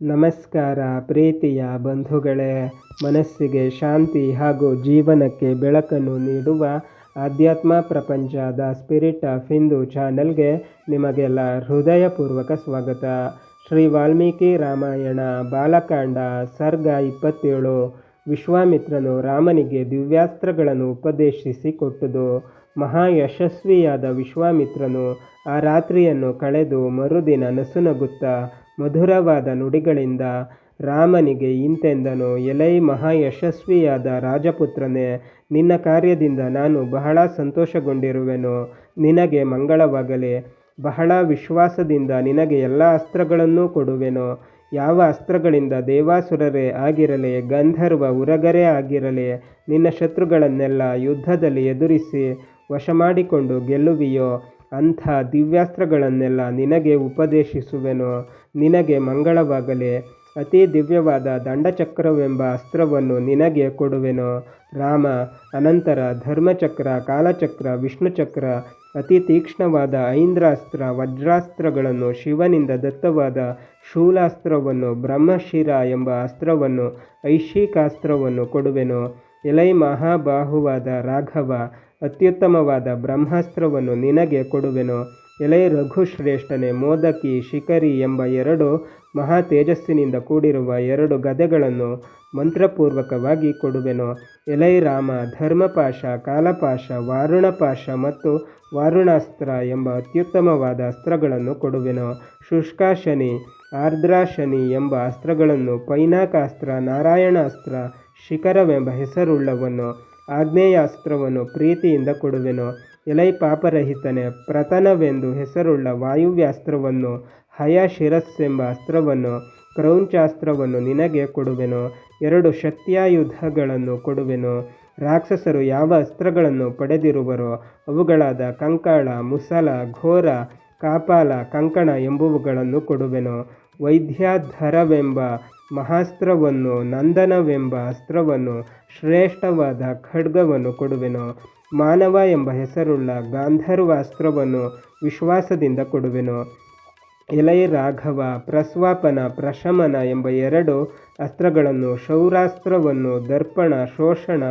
ನಮಸ್ಕಾರ ಪ್ರೀತಿಯ ಬಂಧುಗಳೇ, ಮನಸ್ಸಿಗೆ ಶಾಂತಿ ಹಾಗೂ ಜೀವನಕ್ಕೆ ಬೆಳಕನ್ನು ನೀಡುವ ಆಧ್ಯಾತ್ಮ ಪ್ರಪಂಚ ದ ಸ್ಪಿರಿಟ್ ಆಫ್ ಹಿಂದೂ ಚಾನೆಲ್ಗೆ ನಿಮಗೆಲ್ಲ ಹೃದಯಪೂರ್ವಕ ಸ್ವಾಗತ. ಶ್ರೀ ವಾಲ್ಮೀಕಿ ರಾಮಾಯಣ ಬಾಲಕಾಂಡ ಸರ್ಗ 27. ವಿಶ್ವಾಮಿತ್ರನು ರಾಮನಿಗೆ ದಿವ್ಯಾಸ್ತ್ರಗಳನ್ನು ಉಪದೇಶಿಸಿ ಕೊಟ್ಟುದು. ಮಹಾಯಶಸ್ವಿಯಾದ ವಿಶ್ವಾಮಿತ್ರನು ಆ ರಾತ್ರಿಯನ್ನು ಕಳೆದು ಮರುದಿನ ನಸುನಗುತ್ತಾ ಮಧುರವಾದ ನುಡಿಗಳಿಂದ ರಾಮನಿಗೆ ಇಂತೆಂದನು. ಎಲೈ ಮಹಾಯಶಸ್ವಿಯಾದ ರಾಜಪುತ್ರನೇ, ನಿನ್ನ ಕಾರ್ಯದಿಂದ ನಾನು ಬಹಳ ಸಂತೋಷಗೊಂಡಿರುವೆನು. ನಿನಗೆ ಮಂಗಳವಾಗಲಿ. ಬಹಳ ವಿಶ್ವಾಸದಿಂದ ನಿನಗೆ ಎಲ್ಲ ಅಸ್ತ್ರಗಳನ್ನೂ ಕೊಡುವೆನು. ಯಾವ ಅಸ್ತ್ರಗಳಿಂದ ದೇವಾಸುರರೇ ಆಗಿರಲಿ, ಗಂಧರ್ವ ಉರಗರೇ ಆಗಿರಲಿ, ನಿನ್ನ ಶತ್ರುಗಳನ್ನೆಲ್ಲ ಯುದ್ಧದಲ್ಲಿ ಎದುರಿಸಿ ವಶ ಮಾಡಿಕೊಂಡು ಗೆಲ್ಲುವಿಯೋ ಅಂಥ ದಿವ್ಯಾಸ್ತ್ರಗಳನ್ನೆಲ್ಲ ನಿನಗೆ ಉಪದೇಶಿಸುವೆನು. ನಿನಗೆ ಮಂಗಳವಾಗಲಿ. ಅತಿ ದಿವ್ಯವಾದ ದಂಡಚಕ್ರವೆಂಬ ಅಸ್ತ್ರವನ್ನು ನಿನಗೆ ಕೊಡುವೆನು. ರಾಮ ಅನಂತರ ಧರ್ಮಚಕ್ರ, ಕಾಲಚಕ್ರ, ವಿಷ್ಣುಚಕ್ರ, ಅತಿ ತೀಕ್ಷ್ಣವಾದ ಐಂದ್ರಾಸ್ತ್ರ, ವಜ್ರಾಸ್ತ್ರಗಳನ್ನು, ಶಿವನಿಂದ ದತ್ತವಾದ ಶೂಲಾಸ್ತ್ರವನ್ನು, ಬ್ರಹ್ಮಶಿರ ಎಂಬ ಅಸ್ತ್ರವನ್ನು, ಐಶಿಕಾಸ್ತ್ರವನ್ನು ಕೊಡುವೆನು. ಎಲೈ ಮಹಾಬಾಹುವಾದ ರಾಘವ, ಅತ್ಯುತ್ತಮವಾದ ಬ್ರಹ್ಮಾಸ್ತ್ರವನ್ನು ನಿನಗೆ ಕೊಡುವೆನು. ಎಲೈ ರಘುಶ್ರೇಷ್ಠನೇ, ಮೋದಕಿ, ಶಿಖರಿ ಎಂಬ 2 ಮಹಾ ತೇಜಸ್ಸಿನಿಂದ ಕೂಡಿರುವ 2 ಗದೆಗಳನ್ನು ಮಂತ್ರಪೂರ್ವಕವಾಗಿ ಕೊಡುವೆನು. ಎಲೈ ರಾಮ, ಧರ್ಮಪಾಶ, ಕಾಲಪಾಶ, ವಾರುಣಪಾಶ ಮತ್ತು ವಾರುಣಾಸ್ತ್ರ ಎಂಬ ಅತ್ಯುತ್ತಮವಾದ ಅಸ್ತ್ರಗಳನ್ನು ಕೊಡುವೆನು. ಶುಷ್ಕಾಶನಿ, ಆರ್ದ್ರಾಶನಿ ಎಂಬ ಅಸ್ತ್ರಗಳನ್ನು, ಪೈನಾಕಾಸ್ತ್ರ, ನಾರಾಯಣಾಸ್ತ್ರ, ಶಿಖರವೆಂಬ ಹೆಸರುಳ್ಳವನ್ನು, ಆಗ್ನೇಯಾಸ್ತ್ರವನ್ನು ಪ್ರೀತಿಯಿಂದ ಕೊಡುವೆನು. ಎಲೈ ಪಾಪರಹಿತನೇ, ಪ್ರತನವೆಂದು ಹೆಸರುಳ್ಳ ವಾಯುವ್ಯಾಸ್ತ್ರವನ್ನು, ಹಯಶಿರಸ್ಸೆಂಬ ಅಸ್ತ್ರವನ್ನು, ಕ್ರೌಂಚಾಸ್ತ್ರವನ್ನು ನಿನಗೆ ಕೊಡುವೆನು. 2 ಶಕ್ತ್ಯಾಯುಧಗಳನ್ನು ಕೊಡುವೆನು. ರಾಕ್ಷಸರು ಯಾವ ಅಸ್ತ್ರಗಳನ್ನು ಪಡೆದಿರುವರೋ ಅವುಗಳಾದ ಕಂಕಾಳ, ಮುಸಲ, ಘೋರ, ಕಾಪಾಲ, ಕಂಕಣ ಎಂಬುವುಗಳನ್ನು ಕೊಡುವೆನು. ವೈದ್ಯಾಧರವೆಂಬ ಮಹಾಸ್ತ್ರವನ್ನು, ನಂದನವೆಂಬ ಅಸ್ತ್ರವನ್ನು, ಶ್ರೇಷ್ಠವಾದ ಖಡ್ಗವನ್ನು ಕೊಡುವೆನು. ಮಾನವ ಎಂಬ ಹೆಸರುಳ್ಳ ಗಾಂಧರ್ವಾಸ್ತ್ರವನ್ನು ವಿಶ್ವಾಸದಿಂದ ಕೊಡುವೆನು. ಎಲೈ ರಾಘವ, ಪ್ರಸ್ವಾಪನ, ಪ್ರಶಮನ ಎಂಬ 2 ಅಸ್ತ್ರಗಳನ್ನು, ಶೌರಾಸ್ತ್ರವನ್ನು, ದರ್ಪಣ, ಶೋಷಣ,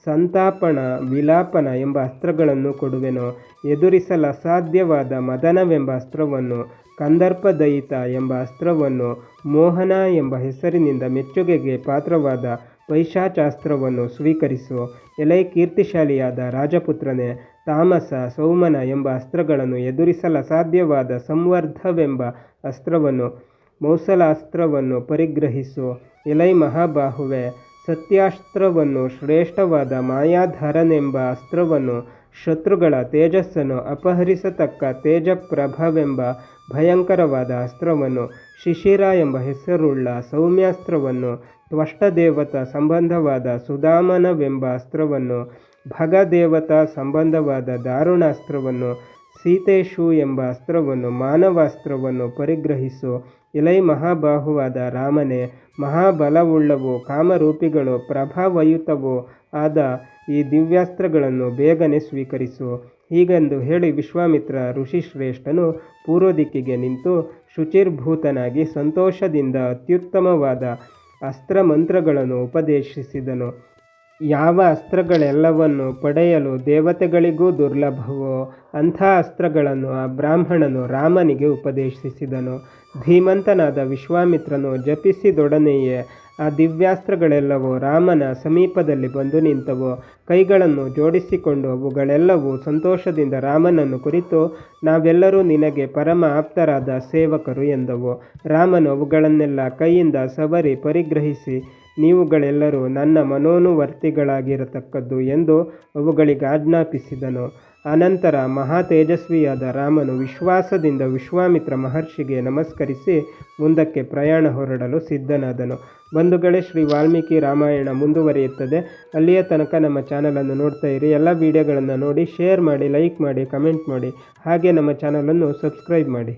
ಸಂತಾಪಣ, ವಿಲಾಪನ ಎಂಬ ಅಸ್ತ್ರಗಳನ್ನು ಕೊಡುವೆನು. ಎದುರಿಸಲಸಾಧ್ಯವಾದ ಮದನವೆಂಬ ಅಸ್ತ್ರವನ್ನು, ಕಂದರ್ಪದಯಿತ ಎಂಬ ಅಸ್ತ್ರವನ್ನು, ಮೋಹನ ಎಂಬ ಹೆಸರಿನಿಂದ ಮೆಚ್ಚುಗೆಗೆ ಪಾತ್ರವಾದ ಪೈಶಾಚಾಸ್ತ್ರವನ್ನು ಸ್ವೀಕರಿಸು. ಎಲೈ ಕೀರ್ತಿಶಾಲಿಯಾದ ರಾಜಪುತ್ರನೇ, ತಾಮಸ, ಸೌಮನ ಎಂಬ ಅಸ್ತ್ರಗಳನ್ನು, ಎದುರಿಸಲಸಾಧ್ಯವಾದ ಸಂವರ್ಧವೆಂಬ ಅಸ್ತ್ರವನ್ನು, ಮೌಸಲಾಸ್ತ್ರವನ್ನು ಪರಿಗ್ರಹಿಸು. ಎಲೈ ಮಹಾಬಾಹುವೆ, ಸತ್ಯಾಸ್ತ್ರವನ್ನು, ಶ್ರೇಷ್ಠವಾದ ಮಾಯಾಧರನೆಂಬ ಅಸ್ತ್ರವನ್ನು, ಶತ್ರುಗಳ ತೇಜಸ್ಸನ್ನು ಅಪಹರಿಸತಕ್ಕ ತೇಜಪ್ರಭವೆಂಬ ಭಯಂಕರವಾದ ಅಸ್ತ್ರವನ್ನು, ಶಿಶಿರ ಎಂಬ ಹೆಸರುಳ್ಳ ಸೌಮ್ಯಾಸ್ತ್ರವನ್ನು, ತ್ವಷ್ಟದೇವತಾ ಸಂಬಂಧವಾದ ಸುಧಾಮನವೆಂಬ ಅಸ್ತ್ರವನ್ನು, ಭಗದೇವತಾ ಸಂಬಂಧವಾದ ದಾರುಣಾಸ್ತ್ರವನ್ನು, ಸೀತೇಶು ಎಂಬ ಅಸ್ತ್ರವನ್ನು, ಮಾನವಾಸ್ತ್ರವನ್ನು ಪರಿಗ್ರಹಿಸು. ಎಲೈ ಮಹಾಬಾಹುವಾದ ರಾಮನೇ, ಮಹಾಬಲವುಳ್ಳವೋ ಕಾಮರೂಪಿಗಳೋ ಪ್ರಭಾವಯುತವೋ ಆದ ಈ ದಿವ್ಯಾಸ್ತ್ರಗಳನ್ನು ಬೇಗನೆ ಸ್ವೀಕರಿಸು. ಹೀಗೆಂದು ಹೇಳಿ ವಿಶ್ವಾಮಿತ್ರ ಋಷಿಶ್ರೇಷ್ಠನು ಪೂರ್ವದಿಕ್ಕಿಗೆ ನಿಂತು ಶುಚಿರ್ಭೂತನಾಗಿ ಸಂತೋಷದಿಂದ ಅತ್ಯುತ್ತಮವಾದ ಅಸ್ತ್ರಮಂತ್ರಗಳನ್ನು ಉಪದೇಶಿಸಿದನು. ಯಾವ ಅಸ್ತ್ರಗಳೆಲ್ಲವನ್ನು ಪಡೆಯಲು ದೇವತೆಗಳಿಗೂ ದುರ್ಲಭವೋ ಅಂಥ ಅಸ್ತ್ರಗಳನ್ನು ಆ ಬ್ರಾಹ್ಮಣನು ರಾಮನಿಗೆ ಉಪದೇಶಿಸಿದನು. ಧೀಮಂತನಾದ ವಿಶ್ವಾಮಿತ್ರನು ಜಪಿಸಿದೊಡನೆಯೇ ಆ ದಿವ್ಯಾಸ್ತ್ರಗಳೆಲ್ಲವೂ ರಾಮನ ಸಮೀಪದಲ್ಲಿ ಬಂದು ನಿಂತವು. ಕೈಗಳನ್ನು ಜೋಡಿಸಿಕೊಂಡು ಅವುಗಳೆಲ್ಲವೂ ಸಂತೋಷದಿಂದ ರಾಮನನ್ನು ಕುರಿತು, ನಾವೆಲ್ಲರೂ ನಿನಗೆ ಪರಮ ಆಪ್ತರಾದ ಸೇವಕರು ಎಂದವು. ರಾಮನು ಅವುಗಳನ್ನೆಲ್ಲ ಕೈಯಿಂದ ಸವರಿ ಪರಿಗ್ರಹಿಸಿ, ನೀವುಗಳೆಲ್ಲರೂ ನನ್ನ ಮನೋನುವರ್ತಿಗಳಾಗಿರತಕ್ಕದ್ದು ಎಂದು ಅವುಗಳಿಗೆ ಆಜ್ಞಾಪಿಸಿದನು. ಅನಂತರ ಮಹಾ ತೇಜಸ್ವಿಯಾದ ರಾಮನು ವಿಶ್ವಾಸದಿಂದ ವಿಶ್ವಾಮಿತ್ರ ಮಹರ್ಷಿಗೆ ನಮಸ್ಕರಿಸಿ ಮುಂದಕ್ಕೆ ಪ್ರಯಾಣ ಹೊರಡಲು ಸಿದ್ಧನಾದನು. ಬಂಧುಗಳೇ, ಶ್ರೀ ವಾಲ್ಮೀಕಿ ರಾಮಾಯಣ ಮುಂದುವರಿಯುತ್ತದೆ. ಅಲ್ಲಿಯ ತನಕ ನಮ್ಮ ಚಾನಲನ್ನು ನೋಡ್ತಾ ಇರಿ. ಎಲ್ಲ ವಿಡಿಯೋಗಳನ್ನು ನೋಡಿ, ಶೇರ್ ಮಾಡಿ, ಲೈಕ್ ಮಾಡಿ, ಕಮೆಂಟ್ ಮಾಡಿ, ಹಾಗೆ ನಮ್ಮ ಚಾನಲನ್ನು ಸಬ್ಸ್ಕ್ರೈಬ್ ಮಾಡಿ.